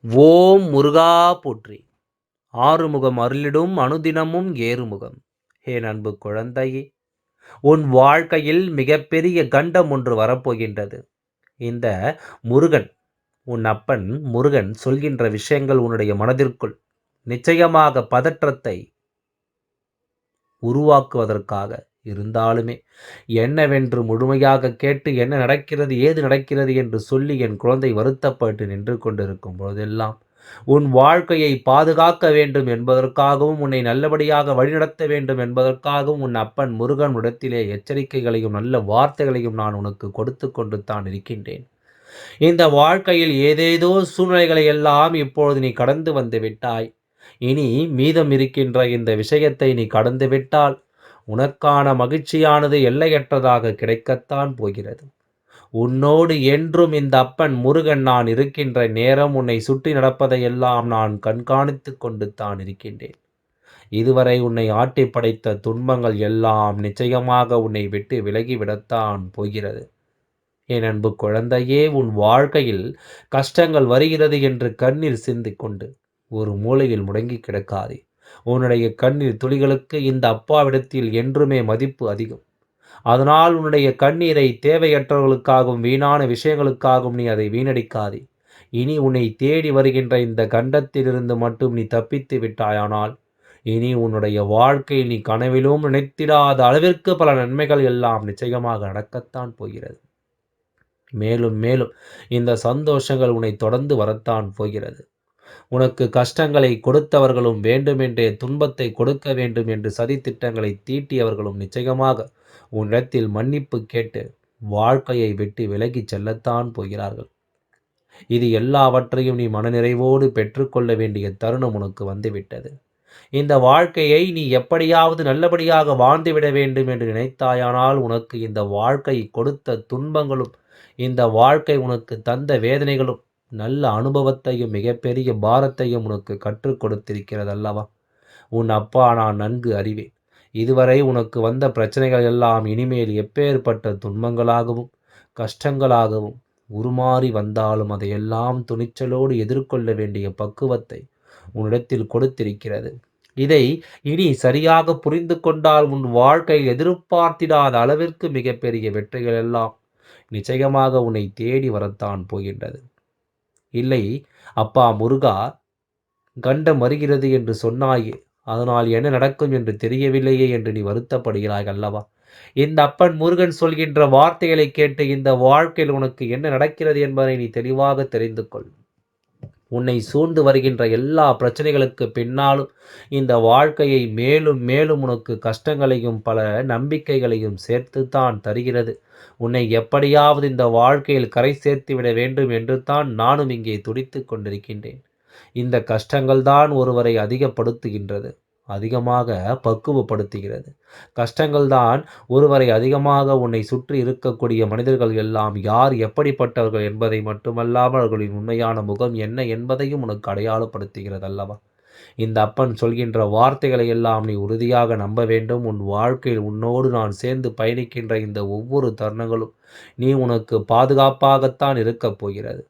ஓம் முருகா போற்றி! ஆறுமுகம் அருளிடும் அனுதினமும் ஏறுமுகம். என் அன்பு குழந்தையே, உன் வாழ்க்கையில் மிகப்பெரிய கண்டம் ஒன்று வரப்போகின்றது. இந்த முருகன், உன் அப்பன் முருகன் சொல்கின்ற விஷயங்கள் உன்னுடைய மனதிற்குள் நிச்சயமாக பதற்றத்தை உருவாக்குவதற்காக இருந்தாலுமே, என்னவென்று முழுமையாக கேட்டு என்ன நடக்கிறது, ஏது நடக்கிறது என்று சொல்லி என் குழந்தை வருத்தப்பட்டு நின்று கொண்டிருக்கும் பொழுதெல்லாம், உன் வாழ்க்கையை பாதுகாக்க வேண்டும் என்பதற்காகவும், உன்னை நல்லபடியாக வழிநடத்த வேண்டும் என்பதற்காகவும், உன் அப்பன் முருகன் இடத்திலே எச்சரிக்கைகளையும், நல்ல வார்த்தைகளையும் நான் உனக்கு கொடுத்து கொண்டு தான் இருக்கின்றேன். இந்த வாழ்க்கையில் ஏதேதோ சூழ்நிலைகளை எல்லாம் இப்பொழுது நீ கடந்து வந்து விட்டாய். இனி மீதம் இருக்கின்ற இந்த விஷயத்தை நீ கடந்து விட்டால், உனக்கான மகிழ்ச்சியானது எல்லையற்றதாக கிடைக்கத்தான் போகிறது. உன்னோடு என்றும் இந்த அப்பன் முருகன் நான் இருக்கின்ற நேரம் உன்னை சுற்றி நடப்பதையெல்லாம் நான் கண்காணித்துக் கொண்டு தான் இருக்கின்றேன். இதுவரை உன்னை ஆட்டி படைத்த துன்பங்கள் எல்லாம் நிச்சயமாக உன்னை விட்டு விலகிவிடத்தான் போகிறது. என் அன்பு குழந்தையே, உன் வாழ்க்கையில் கஷ்டங்கள் வருகிறது என்று கண்ணீர் சிந்திக்கொண்டு ஒரு மூலையில் முடங்கி கிடக்காதே. உன்னுடைய கண்ணீர் துளிகளுக்கு இந்த அப்பாவிடத்தில் என்றுமே மதிப்பு அதிகம். அதனால் உன்னுடைய கண்ணீரை தேவையற்றவர்களுக்காகவும் வீணான விஷயங்களுக்காகவும் நீ அதை வீணடிக்காதே. இனி உன்னை தேடி வருகின்ற இந்த கண்டத்திலிருந்து மட்டும் நீ தப்பித்து விட்டாயானால், இனி உன்னுடைய வாழ்க்கை நீ கனவிலும் நினைத்திடாத அளவிற்கு பல நன்மைகள் எல்லாம் நிச்சயமாக நடக்கத்தான் போகிறது. மேலும் மேலும் இந்த சந்தோஷங்கள் உன்னை தொடர்ந்து வரத்தான் போகிறது. உனக்கு கஷ்டங்களை கொடுத்தவர்களும் வேண்டுமென்றே துன்பத்தை கொடுக்க வேண்டும் என்று சதித்திட்டங்களை தீட்டியவர்களும் நிச்சயமாக உன்னிடத்தில் மன்னிப்பு கேட்டு வாழ்க்கையை விட்டு விலகிச் செல்லத்தான் போகிறார்கள். இது எல்லாவற்றையும் நீ மனநிறைவோடு பெற்றுக்கொள்ள வேண்டிய தருணம் உனக்கு வந்துவிட்டது. இந்த வாழ்க்கையை நீ எப்படியாவது நல்லபடியாக வாழ்ந்துவிட வேண்டும் என்று நினைத்தாயானால் உனக்கு இந்த வாழ்க்கை கொடுத்த துன்பங்களும், இந்த வாழ்க்கை உனக்கு தந்த வேதனைகளும் நல்ல அனுபவத்தையும் மிகப்பெரிய பாரத்தையும் உனக்கு கற்றுக் கொடுத்திருக்கிறது அல்லவா? உன் அப்பா நான் நன்கு அறிவேன். இதுவரை உனக்கு வந்த பிரச்சனைகள் எல்லாம் இனிமேல் எப்பேற்பட்ட துன்பங்களாகவும் கஷ்டங்களாகவும் உருமாறி வந்தாலும் அதையெல்லாம் துணிச்சலோடு எதிர்கொள்ள வேண்டிய பக்குவத்தை உன்னிடத்தில் கொடுத்திருக்கிறது. இதை இனி சரியாக புரிந்து கொண்டால் உன் வாழ்க்கையில் எதிர்பார்த்திடாத அளவிற்கு மிகப்பெரிய வெற்றிகள் எல்லாம் நிச்சயமாக உன்னை தேடி வரத்தான் போகின்றது. இல்லை, அப்பா முருகா, கண்டம் வருகிறது என்று சொன்னாயே, அதனால் என்ன நடக்கும் என்று தெரியவில்லையே என்று நீ வருத்தப்படுகிறாய் அல்லவா? இந்த அப்பன் முருகன் சொல்கின்ற வார்த்தைகளை கேட்டு இந்த வாழ்க்கையில் உனக்கு என்ன நடக்கிறது என்பதை நீ தெளிவாக தெரிந்து கொள். உன்னை சூழ்ந்து வருகின்ற எல்லா பிரச்சனைகளுக்கு பின்னாலும் இந்த வாழ்க்கையை மேலும் மேலும் உனக்கு கஷ்டங்களையும் பல நம்பிக்கைகளையும் சேர்த்துத்தான் தருகிறது. உன்னை எப்படியாவது இந்த வாழ்க்கையில் கரை சேர்த்து விட வேண்டும் என்று தான் நானும் இங்கே துடித்துக் கொண்டிருக்கின்றேன். இந்த கஷ்டங்கள் தான் ஒருவரை அதிகப்படுத்துகின்றது, அதிகமாக பக்குவப்படுத்துகிறது. கஷ்டங்கள் தான் ஒருவரை அதிகமாக உன்னை சுற்றி இருக்கக்கூடிய மனிதர்கள் எல்லாம் யார் எப்படிப்பட்டவர்கள் என்பதை மட்டுமல்லாமல் அவர்களின் உண்மையான முகம் என்ன என்பதையும் உனக்கு அடையாளப்படுத்துகிறது அல்லவா? இந்த அப்பன் சொல்கின்ற வார்த்தைகளை எல்லாம் நீ உறுதியாக நம்ப வேண்டும். உன் வாழ்க்கையில் உன்னோடு நான் சேர்ந்து பயணிக்கின்ற இந்த ஒவ்வொரு தருணங்களும் நீ உனக்கு பாதுகாப்பாகத்தான் இருக்கப் போகிறது.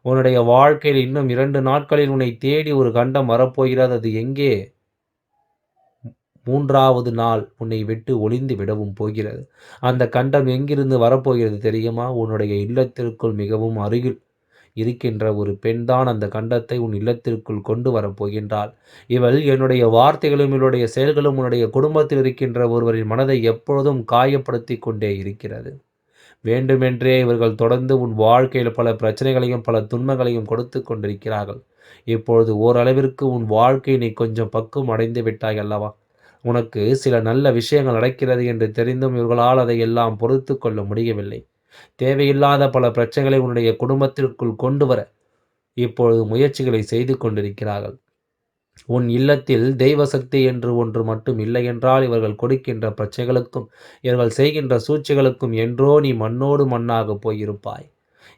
உன்னுடைய வாழ்க்கையில் இன்னும் 2 நாட்களில் உன்னை தேடி ஒரு கண்டம் வரப்போகிறது. அது எங்கே? 3வது நாள் உன்னை விட்டு ஒளிந்து விடவும் போகிறது. அந்த கண்டம் எங்கிருந்து வரப்போகிறது தெரியுமா? உன்னுடைய இல்லத்திற்குள் மிகவும் அருகில் இருக்கின்ற ஒரு பெண்தான் அந்த கண்டத்தை உன் இல்லத்திற்குள் கொண்டு வரப்போகின்றாள். இவள் என்னுடைய வார்த்தைகளும் இவளுடைய செயல்களும் உன்னுடைய குடும்பத்தில் இருக்கின்ற ஒருவரின் மனதை எப்பொழுதும் காயப்படுத்தி கொண்டே இருக்கிறது. வேண்டுமென்றே இவர்கள் தொடர்ந்து உன் வாழ்க்கையில் பல பிரச்சனைகளையும் பல துன்பங்களையும் கொடுத்து கொண்டிருக்கிறார்கள். இப்பொழுது ஓரளவிற்கு உன் வாழ்க்கை நீ கொஞ்சம் பக்குவம் அடைந்து விட்டாய் அல்லவா? உனக்கு சில நல்ல விஷயங்கள் நடக்கிறது என்று தெரிந்தும் இவர்களால் அதை எல்லாம் பொறுத்து கொள்ள முடியவில்லை. தேவையில்லாத பல பிரச்சனைகளை உன்னுடைய குடும்பத்திற்குள் கொண்டு வர இப்பொழுது முயற்சிகளை செய்து கொண்டிருக்கிறார்கள். உன் இல்லத்தில் தெய்வ சக்தி என்று ஒன்று மட்டும் இல்லை என்றால் இவர்கள் கொடுக்கின்ற பிரச்சனைகளுக்கும் இவர்கள் செய்கின்ற சூழ்ச்சிகளுக்கும் என்றோ நீ மண்ணோடு மண்ணாக போயிருப்பாய்.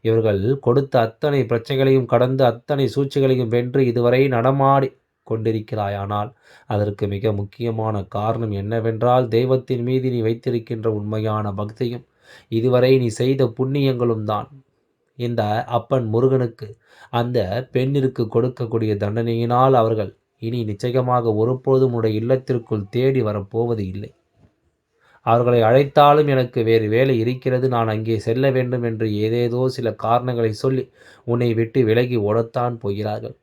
இவர்கள் கொடுத்த அத்தனை பிரச்சனைகளையும் கடந்து அத்தனை சூழ்ச்சிகளையும் வென்று இதுவரை நடமாடி கொண்டிருக்கிறாயானால் அதற்கு மிக முக்கியமான காரணம் என்னவென்றால் தெய்வத்தின் மீது நீ வைத்திருக்கின்ற உண்மையான பக்தியும் இதுவரை நீ செய்த புண்ணியங்களும் தான். இந்த அப்பன் முருகனுக்கு அந்த பெண்ணிற்கு கொடுக்கக்கூடிய தண்டனையினால் அவர்கள் இனி நிச்சயமாக ஒருபொழுதும் உன்னுடைய இல்லத்திற்குள் தேடி வரப்போவது இல்லை. அவர்களை அழைத்தாலும் எனக்கு வேறு வேலை இருக்கிறது, நான் அங்கே செல்ல வேண்டும் என்று ஏதேதோ சில காரணங்களை சொல்லி உன்னை விட்டு விலகி ஓடத்தான் போகிறார்கள்.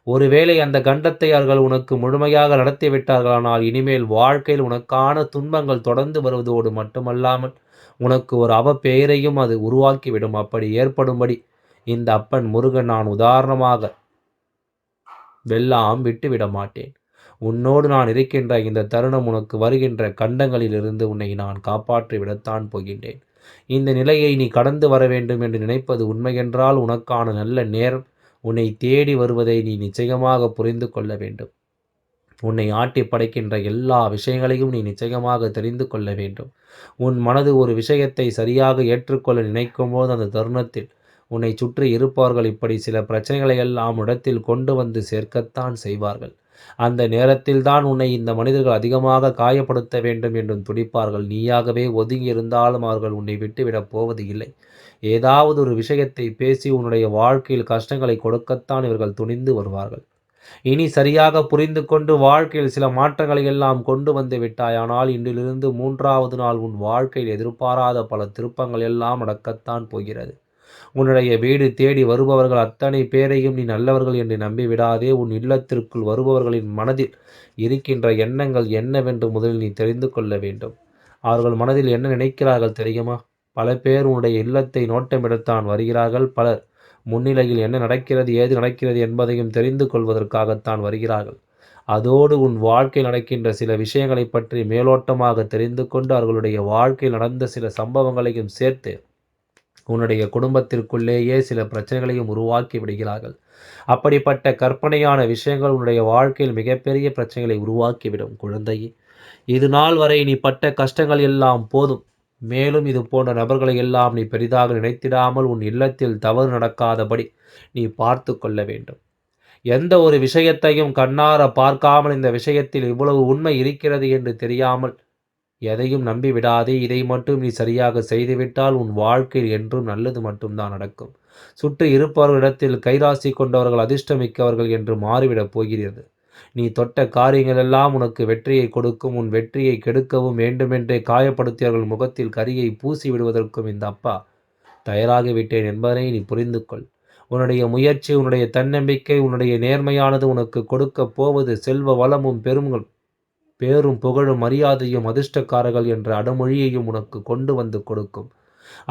ஒருவேளை அந்த கண்டத்தை அவர்கள் உனக்கு முழுமையாக நடத்திவிட்டார்களானால் இனிமேல் வாழ்க்கையில் உனக்கான துன்பங்கள் தொடர்ந்து வருவதோடு மட்டுமல்லாமல் உனக்கு ஒரு அவப்பெயரையும் அது உருவாக்கிவிடும். அப்படி ஏற்படும்படி இந்த அப்பன் முருகன் நான் உதாரணமாக வெல்லாம் விட்டுவிட மாட்டேன். உன்னோடு நான் இருக்கின்ற இந்த தருணம் உனக்கு வருகின்ற கண்டங்களிலிருந்து உன்னை நான் காப்பாற்றி விடத்தான் போகின்றேன். இந்த நிலையை நீ கடந்து வர வேண்டும் என்று நினைப்பது உண்மையென்றால் உனக்கான நல்ல நேரம் உன்னை தேடி வருவதை நீ நிச்சயமாக புரிந்து கொள்ள வேண்டும். உன்னை ஆட்டி படைக்கின்ற எல்லா விஷயங்களையும் நீ நிச்சயமாக தெரிந்து கொள்ள வேண்டும். உன் மனது ஒரு விஷயத்தை சரியாக ஏற்றுக்கொள்ள நினைக்கும் போது அந்த தருணத்தில் உன்னை சுற்றி இருப்பவர்கள் இப்படி சில பிரச்சனைகளை எல்லாம் இடத்தில் கொண்டு வந்து சேர்க்கத்தான் செய்வார்கள். அந்த நேரத்தில்தான் உன்னை இந்த மனிதர்கள் அதிகமாக காயப்படுத்த வேண்டும் என்றும் துடிப்பார்கள். நீயாகவே ஒதுங்கி இருந்தாலும் அவர்கள் உன்னை விட்டுவிடப் போவது இல்லை. ஏதாவது ஒரு விஷயத்தை பேசி உன்னுடைய வாழ்க்கையில் கஷ்டங்களை கொடுக்கத்தான் இவர்கள் துணிந்து வருவார்கள். இனி சரியாக புரிந்து கொண்டு வாழ்க்கையில் சில மாற்றங்களை எல்லாம் கொண்டு வந்து விட்டாய். ஆனால் இன்றிலிருந்து 3வது நாள் உன் வாழ்க்கையில் எதிர்பாராத பல திருப்பங்கள் எல்லாம் நடக்கத்தான் போகிறது. உன்னுடைய வீடு தேடி வருபவர்கள் அத்தனை பேரையும் நீ நல்லவர்கள் என்று நம்பிவிடாதே. உன் இல்லத்திற்குள் வருபவர்களின் மனதில் இருக்கின்ற எண்ணங்கள் என்னவென்று முதலில் நீ தெரிந்து கொள்ள வேண்டும். அவர்கள் மனதில் என்ன நினைக்கிறார்கள் தெரியுமா? பல பேர் உன்னுடைய இல்லத்தை நோட்டமிடத்தான் வருகிறார்கள். பலர் முன்னிலையில் என்ன நடக்கிறது ஏது நடக்கிறது என்பதையும் தெரிந்து கொள்வதற்காகத்தான் வருகிறார்கள். அதோடு உன் வாழ்க்கையில் நடக்கின்ற சில விஷயங்களை பற்றி மேலோட்டமாக தெரிந்து கொண்டு அவர்களுடைய வாழ்க்கையில் நடந்த சில சம்பவங்களையும் சேர்த்து உன்னுடைய குடும்பத்திற்குள்ளேயே சில பிரச்சனைகளையும் உருவாக்கி விடுகிறார்கள். அப்படிப்பட்ட கற்பனையான விஷயங்கள் உன்னுடைய வாழ்க்கையில் மிகப்பெரிய பிரச்சனைகளை உருவாக்கிவிடும். குழந்தையே, இது நாள் வரை நீ பட்ட கஷ்டங்கள் எல்லாம் போதும். மேலும் இது போன்ற நபர்களை எல்லாம் நீ பெரிதாக நினைத்திடாமல் உன் இல்லத்தில் தவறு நடக்காதபடி நீ பார்த்து கொள்ள வேண்டும். எந்த ஒரு விஷயத்தையும் கண்ணார பார்க்காமல் இந்த விஷயத்தில் இவ்வளவு உண்மை இருக்கிறது என்று தெரியாமல் எதையும் நம்பி விடாதே. இதை மட்டும் நீ சரியாக செய்துவிட்டால் உன் வாழ்க்கையில் என்றும் நல்லது மட்டும்தான் நடக்கும். சுற்றி இருப்பவர்களிடத்தில் கைராசி கொண்டவர்கள் அதிர்ஷ்டமிக்கவர்கள் என்று மாறிவிடப் போகிறது. நீ தொட்ட காரியங்கள் எல்லாம் உனக்கு வெற்றியை கொடுக்கும். உன் வெற்றியை கெடுக்கவும் வேண்டுமென்றே காயப்படுத்தியவர்கள் முகத்தில் கரியை பூசி விடுவதற்கும் இந்த அப்பா தயாராகிவிட்டேன் என்பதனை நீ புரிந்து கொள். உன்னுடைய முயற்சி, உன்னுடைய தன்னம்பிக்கை, உன்னுடைய நேர்மையானது உனக்கு கொடுக்க போவது செல்வ வளமும் பேரும் புகழும் மரியாதையும் அதிர்ஷ்டக்காரர்கள் என்ற அடமொழியையும் உனக்கு கொண்டு வந்து கொடுக்கும்.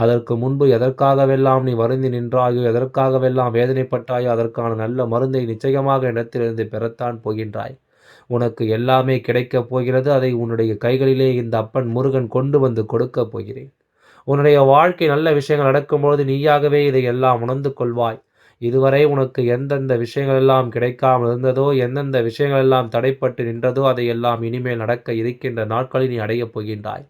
அதற்கு முன்பு எதற்காகவெல்லாம் நீ வருந்தி நின்றாயோ, எதற்காகவெல்லாம் வேதனைப்பட்டாயோ அதற்கான நல்ல மருந்தை நிச்சயமாக இடத்திலிருந்து பெறத்தான் போகின்றாய். உனக்கு எல்லாமே கிடைக்கப் போகிறது. அதை உன்னுடைய கைகளிலே இந்த அப்பன் முருகன் கொண்டு வந்து கொடுக்கப் போகிறேன். உன்னுடைய வாழ்க்கை நல்ல விஷயங்கள் நடக்கும்போது நீயாகவே இதை எல்லாம் உணர்ந்து கொள்வாய். இதுவரை உனக்கு எந்தெந்த விஷயங்கள் எல்லாம் கிடைக்காமல் இருந்ததோ, எந்தெந்த விஷயங்கள் எல்லாம் தடைப்பட்டு நின்றதோ அதையெல்லாம் இனிமேல் நடக்க இருக்கின்ற நாட்களில் நீ அடையப் போகின்றாய்.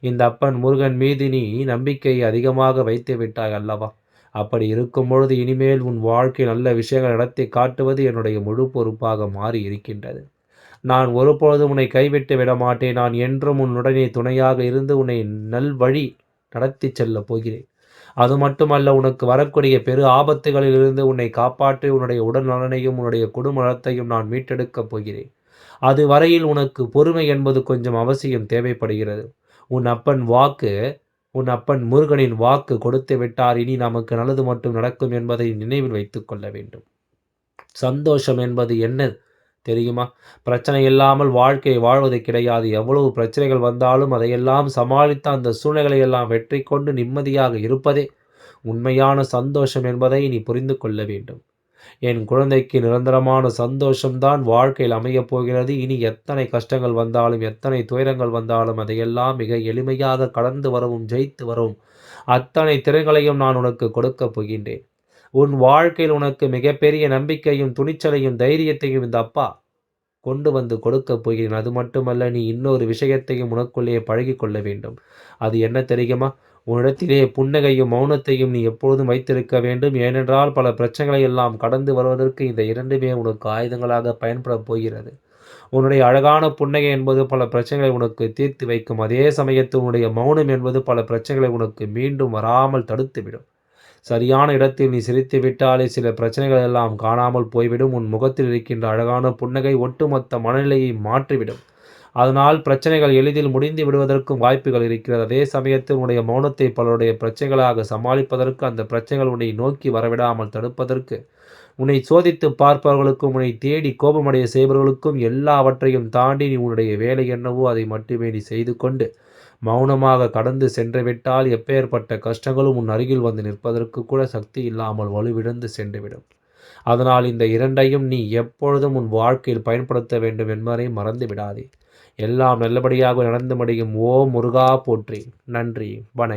இந்த அப்பன் முருகன் மீது நீ நம்பிக்கையை அதிகமாக வைத்து விட்டாய் அல்லவா? அப்படி இருக்கும் பொழுது இனிமேல் உன் வாழ்க்கை நல்ல விஷயங்கள் நடத்தி காட்டுவது என்னுடைய முழு பொறுப்பாக மாறி இருக்கின்றது. நான் ஒருபொழுதும் உன்னை கைவிட்டு விட மாட்டேன். நான் என்றும் உன்னுடனே துணையாக இருந்து உன்னை நல்வழி நடத்தி செல்லப் போகிறேன். அது மட்டுமல்ல, உனக்கு வரக்கூடிய பெரு ஆபத்துகளிலிருந்து உன்னை காப்பாற்றி உன்னுடைய உடல் நலனையும் உன்னுடைய குடும்ப நலத்தையும் நான் மீட்டெடுக்கப் போகிறேன். அது வரையில் உனக்கு பொறுமை என்பது கொஞ்சம் அவசியம் தேவைப்படுகிறது. உன் அப்பன் முருகனின் வாக்கு கொடுத்து விட்டார். இனி நமக்கு நல்லது மட்டும் நடக்கும் என்பதை நினைவில் வைத்துக் கொள்ள வேண்டும். சந்தோஷம் என்பது என்ன தெரியுமா? பிரச்சனை இல்லாமல் வாழ்க்கையை வாழ்வது கிடையாது. எவ்வளவு பிரச்சனைகள் வந்தாலும் அதையெல்லாம் சமாளித்து அந்த சூழ்நிலைகளை எல்லாம் வெற்றி கொண்டு நிம்மதியாக இருப்பதே உண்மையான சந்தோஷம் என்பதை நீ புரிந்து கொள்ள வேண்டும். என் குழந்தைக்கு நிரந்தரமான சந்தோஷம்தான் வாழ்க்கையில் அமையப் போகிறது. இனி எத்தனை கஷ்டங்கள் வந்தாலும், எத்தனை துயரங்கள் வந்தாலும் அதையெல்லாம் மிக எளிமையாக கடந்து வரவும் ஜெயித்து வரவும் அத்தனை திறன்களையும் நான் உனக்கு கொடுக்கப் போகின்றேன். உன் வாழ்க்கையில் உனக்கு மிகப்பெரிய நம்பிக்கையும் துணிச்சலையும் தைரியத்தையும் இந்த அப்பா கொண்டு வந்து கொடுக்கப் போகிறேன். அது மட்டுமல்ல, நீ இன்னொரு விஷயத்தையும் உனக்குள்ளே பழகி கொள்ள வேண்டும். அது என்ன தெரியுமா? உன்னிடத்திலே புன்னகையும் மௌனத்தையும் நீ எப்பொழுதும் வைத்திருக்க வேண்டும். ஏனென்றால் பல பிரச்சனைகளை எல்லாம் கடந்து வருவதற்கு இந்த இரண்டுமே உனக்கு ஆயுதங்களாக பயன்பட போகிறது. உன்னுடைய அழகான புன்னகை என்பது பல பிரச்சனைகளை உனக்கு தீர்த்து வைக்கும். அதே சமயத்தில் உன்னுடைய மௌனம் என்பது பல பிரச்சனைகளை உனக்கு மீண்டும் வராமல் தடுத்துவிடும். சரியான இடத்தில் நீ சிரித்து விட்டாலே சில பிரச்சனைகள் எல்லாம் காணாமல் போய்விடும். உன் முகத்தில் இருக்கின்ற அழகான புன்னகை ஒட்டுமொத்த மனநிலையை மாற்றிவிடும். அதனால் பிரச்சனைகள் எளிதில் முடிந்து விடுவதற்கும் வாய்ப்புகள் இருக்கிறது. அதே சமயத்தில் உன்னுடைய மௌனத்தை பலருடைய பிரச்சனைகளாக சமாளிப்பதற்கு, அந்த பிரச்சனைகள் உன்னை நோக்கி வரவிடாமல் தடுப்பதற்கு, உன்னை சோதித்து பார்ப்பவர்களுக்கும், உன்னை தேடி கோபமடைய செய்பவர்களுக்கும் எல்லாவற்றையும் தாண்டி நீ உன்னுடைய வேலை என்னவோ அதை மட்டுமே நீ செய்து கொண்டு மௌனமாக கடந்து சென்றுவிட்டால் எப்பேற்பட்ட கஷ்டங்களும் உன் அருகில் வந்து நிற்பதற்கு கூட சக்தி இல்லாமல் வலுவிழந்து சென்றுவிடும். அதனால் இந்த இரண்டையும் நீ எப்பொழுதும் உன் வாழ்க்கையில் பயன்படுத்த வேண்டும் என்பதை மறந்து விடாதே. எல்லாம் நல்லபடியாக நடந்து முடியும். ஓம் முருகா போற்றி. நன்றி. வணக்கம்.